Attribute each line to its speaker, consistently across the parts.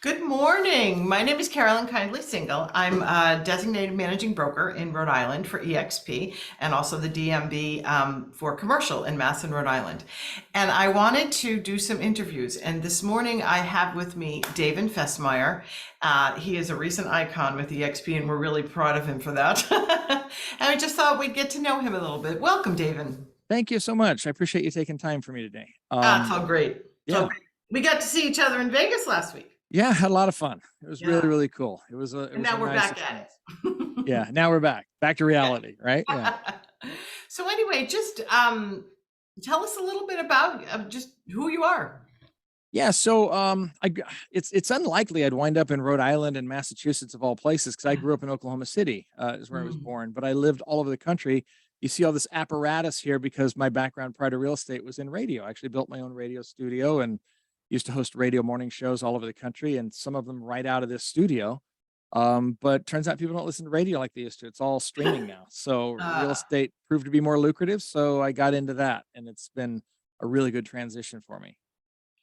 Speaker 1: Good morning. My name is Carolyn, kindly single. I'm a designated managing broker in Rhode Island for eXp and also the DMB for commercial in Mass and Rhode Island. And I wanted to do some interviews. And this morning I have with me Davin Fesmire. He is a recent icon with eXp and we're really proud of him for that. And I just thought we'd get to know him a little bit. Welcome, Davin.
Speaker 2: Thank you so much. I appreciate you taking time for me today.
Speaker 1: It's all great.
Speaker 2: Yeah.
Speaker 1: We got to see each other in Vegas last week.
Speaker 2: Yeah, had a lot of fun. It was
Speaker 1: Yeah.
Speaker 2: really cool. It was
Speaker 1: And now we're
Speaker 2: nice
Speaker 1: back at
Speaker 2: experience.
Speaker 1: it.
Speaker 2: Yeah, now we're back to reality, right? Yeah.
Speaker 1: So anyway, just tell us a little bit about just who you are.
Speaker 2: Yeah, so it's unlikely I'd wind up in Rhode Island and Massachusetts of all places because I grew up in Oklahoma City, is where I was
Speaker 1: Mm.
Speaker 2: born, but I lived all over the country. You see all this apparatus here because my background prior to real estate was in radio. I actually built my own radio studio and used to host radio morning shows all over the country, and some of them right out of this studio. But turns out people don't listen to radio like they used to. It's all streaming now. So real
Speaker 1: Uh,
Speaker 2: estate proved to be more lucrative. So I got into that, and it's been a really good transition for me.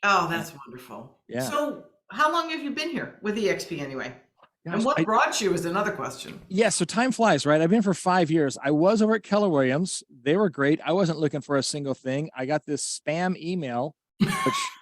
Speaker 1: oh,
Speaker 2: Yeah.
Speaker 1: that's wonderful.
Speaker 2: Yeah.
Speaker 1: So how long have you been here with EXP anyway? And
Speaker 2: Gosh,
Speaker 1: what brought you is another question.
Speaker 2: yeah, so time flies, right? I've been for 5 years. I was over at Keller Williams. They were great. I wasn't looking for a single thing. I got this spam email,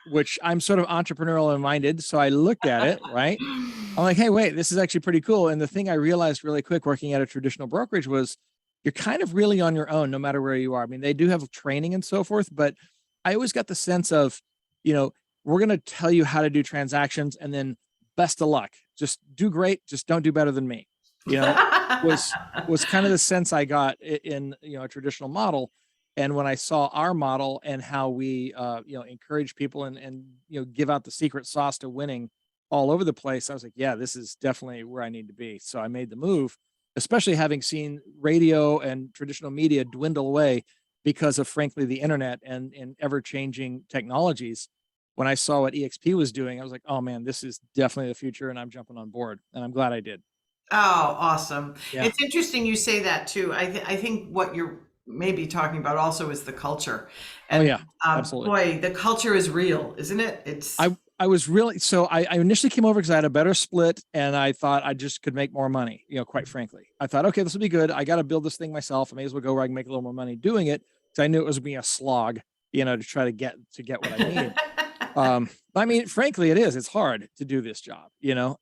Speaker 2: which I'm sort of entrepreneurial minded. So I looked at it, right? I'm like, hey, wait, this is actually pretty cool. And the thing I realized really quick working at a traditional brokerage was you're kind of really on your own, no matter where you are. I mean, they do have training and so forth, but I always got the sense of, you know, we're going to tell you how to do transactions and then best of luck. Just do great. Just don't do better than me. You know, was kind of the sense I got in, a traditional model. And when I saw our model and how we, encourage people and, give out the secret sauce to winning all over the place, I was like, yeah, this is definitely where I need to be. So I made the move, especially having seen radio and traditional media dwindle away because of, frankly, the internet and ever changing technologies. When I saw what EXP was doing, I was like, oh man, this is definitely the future. And I'm jumping on board, and I'm glad I did.
Speaker 1: Oh, awesome.
Speaker 2: Yeah.
Speaker 1: It's interesting you say that too. I think what you're maybe talking about also is the culture.
Speaker 2: Oh
Speaker 1: And
Speaker 2: yeah, absolutely.
Speaker 1: boy, the culture is real, isn't it? It's
Speaker 2: I was really, so I initially came over because I had a better split and I thought I just could make more money, quite frankly. I thought, okay, this will be good. I got to build this thing myself. I may as well go where I can make a little more money doing it because I knew it was being a slog, to try to get what I need. I mean, frankly, it is. It's hard to do this job,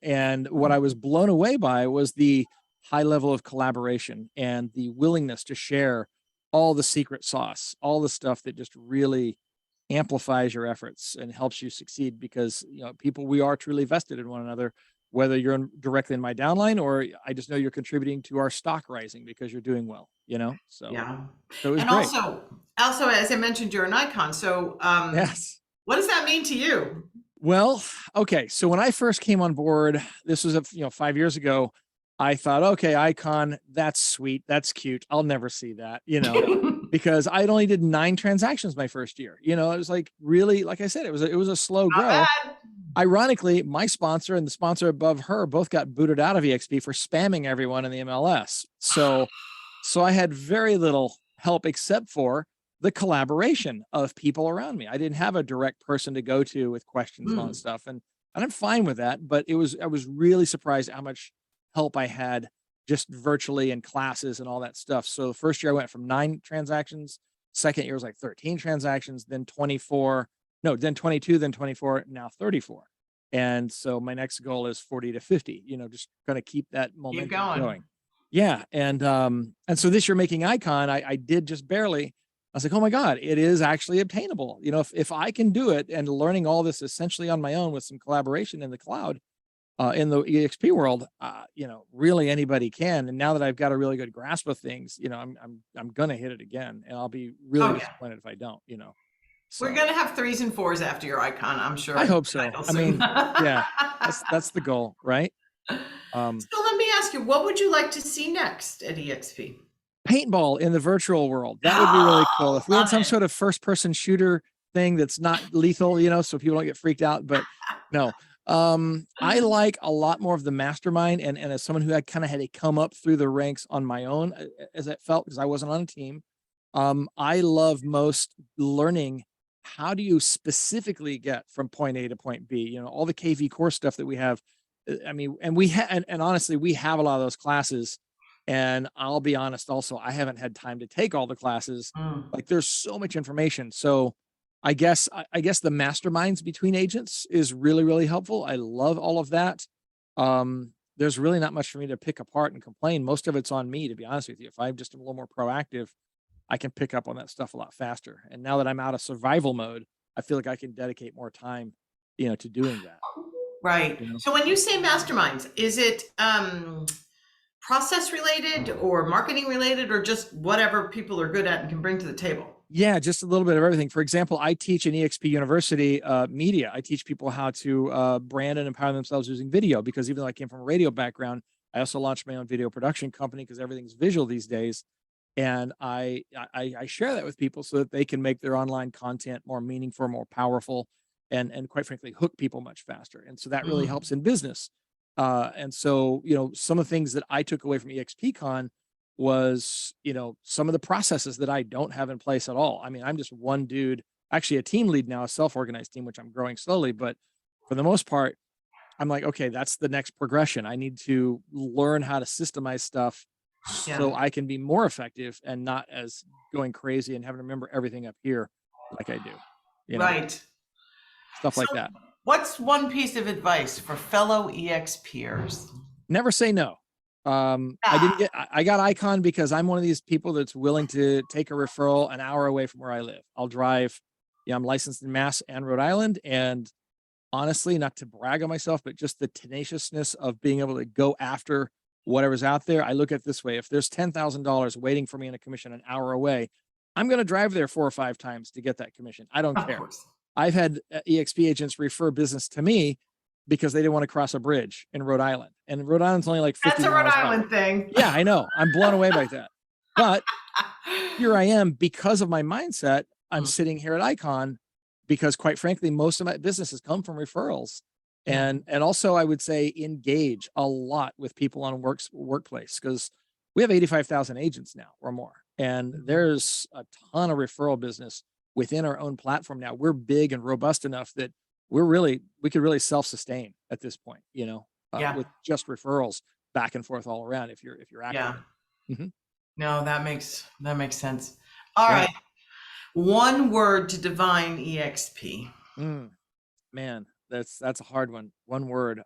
Speaker 2: and what I was blown away by was the high level of collaboration and the willingness to share all the secret sauce, all the stuff that just really amplifies your efforts and helps you succeed because, people, we are truly vested in one another, whether you're directly in my downline or I just know you're contributing to our stock rising because you're doing well, so,
Speaker 1: yeah.
Speaker 2: so it was
Speaker 1: And
Speaker 2: great.
Speaker 1: also, as I mentioned, you're an icon. So,
Speaker 2: Yes.
Speaker 1: what does that mean to you?
Speaker 2: Well, okay. So when I first came on board, this was 5 years ago. I thought, okay, icon, that's sweet, that's cute. I'll never see that, because I only did 9 transactions my first year. It was like really, like I said, it was a slow
Speaker 1: Not
Speaker 2: grow.
Speaker 1: bad.
Speaker 2: Ironically, my sponsor and the sponsor above her both got booted out of eXp for spamming everyone in the MLS. So I had very little help except for the collaboration of people around me. I didn't have a direct person to go to with questions and all that
Speaker 1: Mm.
Speaker 2: stuff. And I'm fine with that, but I was really surprised at how much help I had just virtually in classes and all that stuff. So the first year I went from 9 transactions, second year was like 13 transactions, then 24, no, then 22, then 24, now 34. And so my next goal is 40 to 50, just going to keep that
Speaker 1: Keep
Speaker 2: momentum
Speaker 1: going.
Speaker 2: going. Yeah. And so this year making icon, I did just barely. I was like, oh my God, it is actually obtainable. If I can do it and learning all this essentially on my own with some collaboration in the cloud, in the EXP world, really anybody can. And now that I've got a really good grasp of things, I'm gonna hit it again, and I'll be really
Speaker 1: Oh, yeah.
Speaker 2: disappointed if I don't.
Speaker 1: We're
Speaker 2: So
Speaker 1: gonna have 3s and 4s after your icon, I'm sure.
Speaker 2: I
Speaker 1: in the
Speaker 2: hope so.
Speaker 1: title
Speaker 2: I
Speaker 1: soon.
Speaker 2: mean, yeah, that's the goal, right?
Speaker 1: So let me ask you, what would you like to see next at EXP?
Speaker 2: Paintball in the virtual world. That would be really cool. If we had
Speaker 1: Love
Speaker 2: some
Speaker 1: it.
Speaker 2: sort of first person shooter thing that's not lethal, so people don't get freaked out, but no. I like a lot more of the mastermind and as someone who had kind of had to come up through the ranks on my own as it felt because I wasn't on a team. I love most learning how do you specifically get from point A to point B? You know, all the KV core stuff that we have. I mean, and and honestly, we have a lot of those classes. And I'll be honest, also, I haven't had time to take all the classes.
Speaker 1: Mm.
Speaker 2: Like, there's so much information. So I guess the masterminds between agents is really, really helpful. I love all of that. There's really not much for me to pick apart and complain. Most of it's on me, to be honest with you. If I'm just a little more proactive, I can pick up on that stuff a lot faster. And now that I'm out of survival mode, I feel like I can dedicate more time, you know, to doing that.
Speaker 1: Right.
Speaker 2: You know?
Speaker 1: So when you say masterminds, is it process related or marketing related or just whatever people are good at and can bring to the table?
Speaker 2: Yeah, just a little bit of everything. For example, I teach in eXp University media. I teach people how to brand and empower themselves using video, because even though I came from a radio background, I also launched my own video production company because everything's visual these days. And I share that with people so that they can make their online content more meaningful, more powerful, and quite frankly, hook people much faster. And so that really
Speaker 1: Mm.
Speaker 2: helps in business. And so, you know, some of the things that I took away from EXPCon was, you know, some of the processes that I don't have in place at all. I mean, I'm just one dude, actually a team lead now, a self-organized team, which I'm growing slowly, but for the most part, I'm like, okay, that's the next progression. I need to learn how to systemize stuff
Speaker 1: Yeah.
Speaker 2: so I can be more effective and not as going crazy and having to remember everything up here like I do, you know,
Speaker 1: Right.
Speaker 2: stuff
Speaker 1: So
Speaker 2: like that.
Speaker 1: what's one piece of advice for fellow EX peers?
Speaker 2: Never say no. I didn't get, I got Icon because I'm one of these people that's willing to take a referral an hour away from where I live. I'll drive, yeah, I'm licensed in Mass and Rhode Island. And honestly, not to brag on myself, but just the tenaciousness of being able to go after whatever's out there. I look at it this way. If there's $10,000 waiting for me in a commission an hour away, I'm going to drive there 4 or 5 times to get that commission. I don't
Speaker 1: Of
Speaker 2: care.
Speaker 1: course.
Speaker 2: I've had EXP agents refer business to me because they didn't want to cross a bridge in Rhode Island. And Rhode Island's only like 50
Speaker 1: That's a Rhode
Speaker 2: miles out.
Speaker 1: Island thing.
Speaker 2: Yeah, I know. I'm blown away by that. But here I am, because of my mindset, I'm sitting here at Icon because, quite frankly, most of my businesses come from referrals.
Speaker 1: Yeah.
Speaker 2: And also, I would say engage a lot with people on workplace, because we have 85,000 agents now or more. And there's a ton of referral business within our own platform now. We're big and robust enough that we could really self-sustain at this point, you know,
Speaker 1: Yeah.
Speaker 2: with just referrals back and forth all around if you're active.
Speaker 1: Yeah.
Speaker 2: Mhm.
Speaker 1: No, that makes sense. All
Speaker 2: Yeah.
Speaker 1: right. One word to define EXP.
Speaker 2: Man, that's a hard one. One word.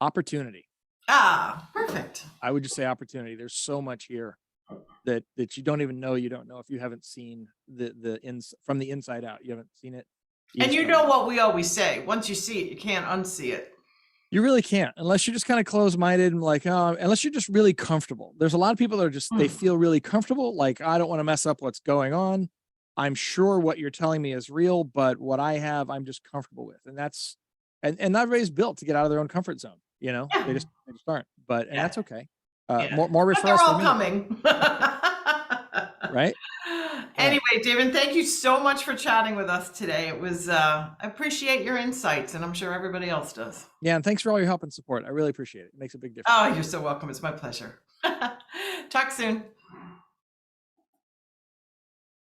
Speaker 2: Opportunity.
Speaker 1: Perfect.
Speaker 2: I would just say opportunity. There's so much here that you don't even know. You don't know if you haven't seen from the inside out. You haven't seen it.
Speaker 1: And you know what we always say, once you see it, you can't unsee it.
Speaker 2: You really can't, unless you're just kind of closed-minded and like, unless you're just really comfortable. There's a lot of people that are just, they feel really comfortable. Like, I don't want to mess up what's going on. I'm sure what you're telling me is real, but what I have, I'm just comfortable with. And that's, and not everybody's built to get out of their own comfort zone. You know,
Speaker 1: Yeah.
Speaker 2: they just aren't, but, and
Speaker 1: Yeah.
Speaker 2: that's okay.
Speaker 1: Yeah.
Speaker 2: More
Speaker 1: But they're
Speaker 2: referrals
Speaker 1: all
Speaker 2: for me.
Speaker 1: coming.
Speaker 2: Right?
Speaker 1: Anyway, Davin, thank you so much for chatting with us today. It was, I appreciate your insights, and I'm sure everybody else does.
Speaker 2: Yeah. And thanks for all your help and support. I really appreciate it. It makes a big difference.
Speaker 1: Oh, you're so welcome. It's my pleasure. Talk soon.